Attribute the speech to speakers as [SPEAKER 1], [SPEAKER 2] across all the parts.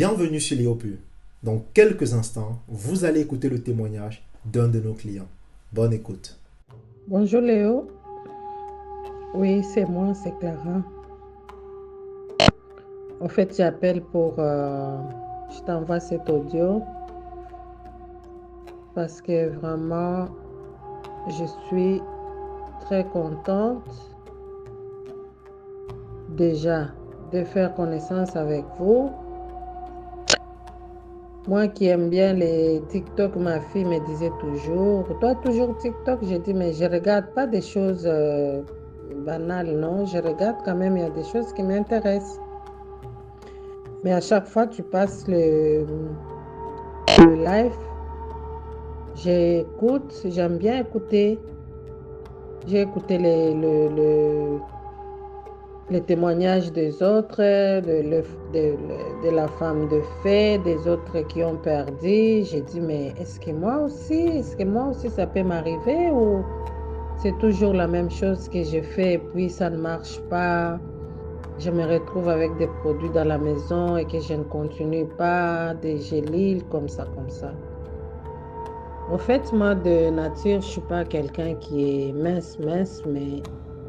[SPEAKER 1] Bienvenue sur Léopu. Dans quelques instants, vous allez écouter le témoignage d'un de nos clients. Bonne écoute.
[SPEAKER 2] Bonjour Léo. Oui, c'est moi, c'est Clara. En fait, j'appelle je t'envoie cet audio parce que vraiment, je suis très contente déjà de faire connaissance avec vous. Moi qui aime bien les TikTok, ma fille me disait toujours, toi toujours TikTok, j'ai dit, mais je regarde pas des choses banales, non, je regarde quand même, il y a des choses qui m'intéressent. Mais à chaque fois, tu passes le live, j'écoute, j'aime bien écouter. J'ai écouté les témoignages des autres, de la femme de fée, des autres qui ont perdu. J'ai dit, mais est-ce que moi aussi ça peut m'arriver ou c'est toujours la même chose que je fais et puis ça ne marche pas? Je me retrouve avec des produits dans la maison et que je ne continue pas, des géliles comme ça, comme ça. En fait, moi, de nature, je suis pas quelqu'un qui est mince, mince, mais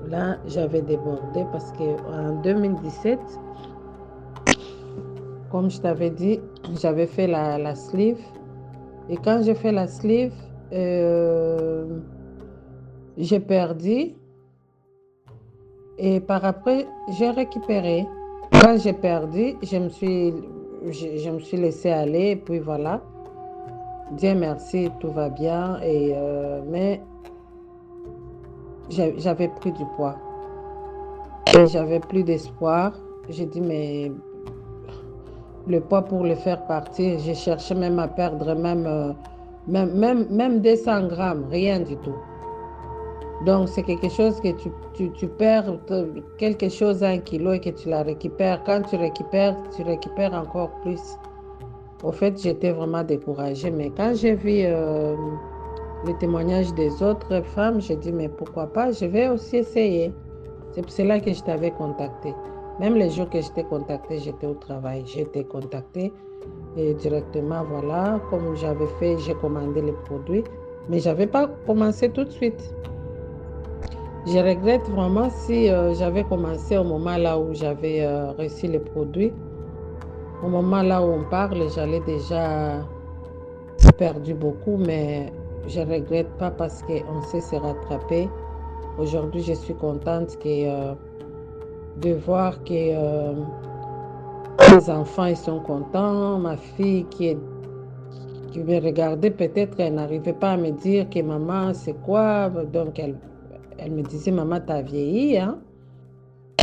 [SPEAKER 2] là, j'avais débordé parce que en 2017, comme je t'avais dit, j'avais fait la sleeve. Et quand j'ai fait la sleeve, euh, j'ai perdu. Et par après, j'ai récupéré. Quand j'ai perdu, je me suis laissée aller. Et puis voilà. Dieu merci, tout va bien. Mais j'avais pris du poids. Et j'avais plus d'espoir. J'ai dit, mais le poids pour le faire partir, j'ai cherché même à perdre même 200 grammes, rien du tout. Donc, c'est quelque chose que tu perds, quelque chose à 1 kilo et que tu la récupères. Quand tu récupères encore plus. Au fait, j'étais vraiment découragée. Mais quand j'ai vu les témoignages des autres femmes, j'ai dit, mais pourquoi pas, je vais aussi essayer. C'est pour cela que je t'avais contacté. Même les jours que je t'ai contacté, j'étais au travail. J'ai été contacté et directement, voilà, comme j'avais fait, j'ai commandé les produits. Mais je n'avais pas commencé tout de suite. Je regrette vraiment si j'avais commencé au moment là où j'avais reçu les produits. Au moment là où on parle, j'allais déjà perdu beaucoup, mais je ne regrette pas parce qu'on sait se rattraper. Aujourd'hui, je suis contente de voir que mes enfants ils sont contents. Ma fille qui me regardait, peut-être elle n'arrivait pas à me dire que maman, c'est quoi. Donc, elle me disait, maman, t'as vieilli, hein?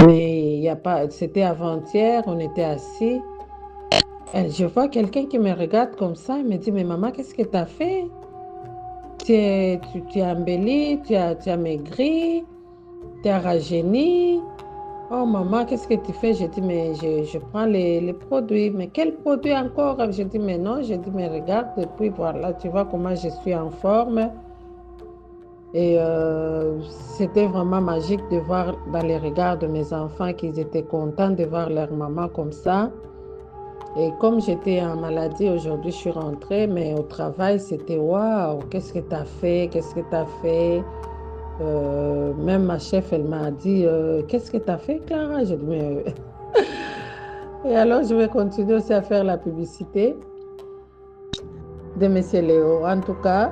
[SPEAKER 2] Mais il y a pas, c'était avant-hier, on était assis. Je vois quelqu'un qui me regarde comme ça, il me dit, mais maman, qu'est-ce que tu as fait? Tu as embelli, tu as maigri, tu as rajeuni. Oh maman, qu'est-ce que tu fais? J'ai dit, mais je prends les produits. Mais quels produits encore? J'ai dit, mais non. J'ai dit, mais regarde, et puis voilà, tu vois comment je suis en forme. Et c'était vraiment magique de voir dans les regards de mes enfants qu'ils étaient contents de voir leur maman comme ça. Et comme j'étais en maladie, aujourd'hui, je suis rentrée, mais au travail, c'était waouh, qu'est-ce que tu as fait? Qu'est-ce que tu as fait? Même ma chef, elle m'a dit, qu'est-ce que tu as fait, Clara? J'ai dit, mais... Et alors, je vais continuer aussi à faire la publicité de Monsieur Léo. En tout cas,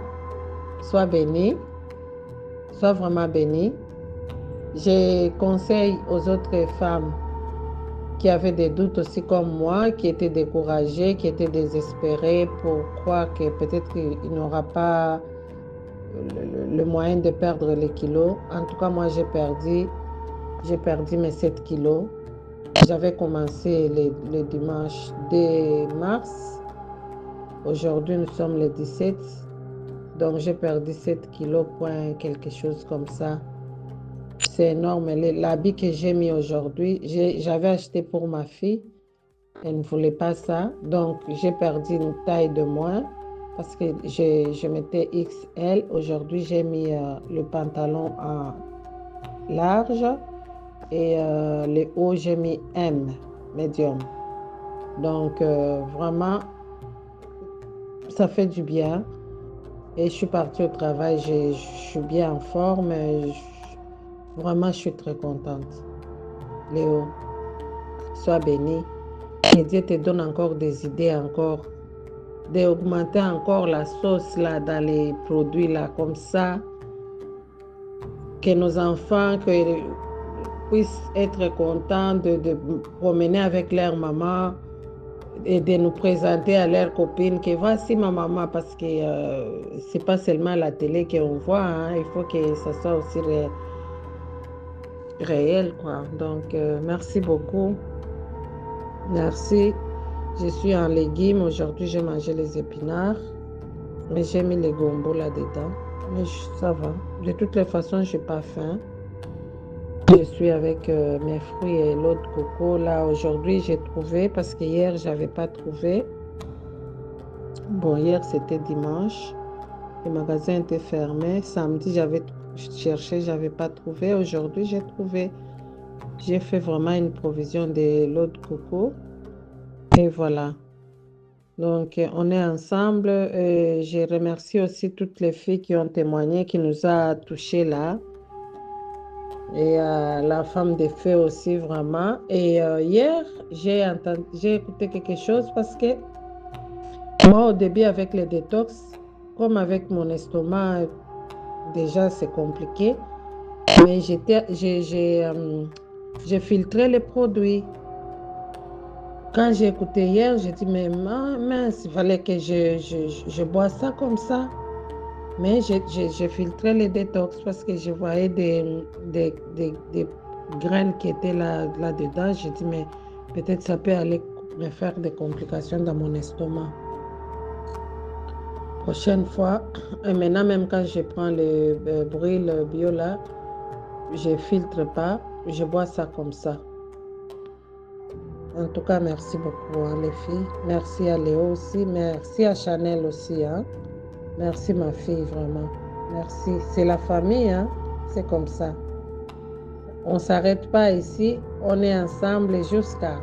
[SPEAKER 2] sois béni, sois vraiment béni. Je conseille aux autres femmes qui avaient des doutes aussi comme moi, qui étaient découragées, qui étaient désespérées pour croire que peut-être qu'il n'aura pas le moyen de perdre les kilos. En tout cas, moi, j'ai perdu mes 7 kilos. J'avais commencé le dimanche 2 mars. Aujourd'hui, nous sommes le 17. Donc, j'ai perdu 7 kilos, point quelque chose comme ça. C'est énorme. L'habit que j'ai mis aujourd'hui, j'avais acheté pour ma fille. Elle ne voulait pas ça. Donc, j'ai perdu une taille de moins parce que je mettais XL. Aujourd'hui, j'ai mis le pantalon en large et les hauts, j'ai mis M, médium. Donc, vraiment, ça fait du bien. Et je suis partie au travail, je suis bien en forme. Vraiment, je suis très contente. Léo, sois béni. Que Dieu te donne encore des idées, encore, d'augmenter encore la sauce là dans les produits là, comme ça, que nos enfants puissent être contents de promener avec leur maman et de nous présenter à leurs copines que voici ma maman, parce que c'est pas seulement la télé qu'on voit, hein, il faut que ça soit aussi réel, quoi. Donc, merci beaucoup. Merci. Je suis en légumes. Aujourd'hui, j'ai mangé les épinards. Mais j'ai mis les gombo là-dedans. Mais ça va. De toutes les façons, je n'ai pas faim. Je suis avec mes fruits et l'eau de coco. Là, aujourd'hui, j'ai trouvé, parce que hier, je n'avais pas trouvé. Bon, hier, c'était dimanche. Le magasin était fermé. Samedi, j'avais cherché, je n'avais pas trouvé. Aujourd'hui, j'ai trouvé. J'ai fait vraiment une provision de l'eau de coco. Et voilà. Donc, on est ensemble. Je remercie aussi toutes les filles qui ont témoigné, qui nous a touchés là. Et la femme des fées aussi, vraiment. Et hier, j'ai écouté quelque chose parce que moi, au début, avec les détox, comme avec mon estomac, déjà, c'est compliqué. Mais j'ai filtré les produits. Quand j'ai écouté hier, j'ai dit, mais mince, il fallait que je bois ça comme ça. Mais j'ai filtré les détox parce que je voyais des graines qui étaient là-dedans. J'ai dit, mais peut-être ça peut aller me faire des complications dans mon estomac. Prochaine fois, et maintenant même quand je prends le bril bio là, je ne filtre pas, je bois ça comme ça. En tout cas, merci beaucoup, hein, les filles. Merci à Léo aussi. Merci à Chanel aussi. Hein. Merci, ma fille, vraiment. Merci. C'est la famille, hein. C'est comme ça. On ne s'arrête pas ici. On est ensemble jusqu'à...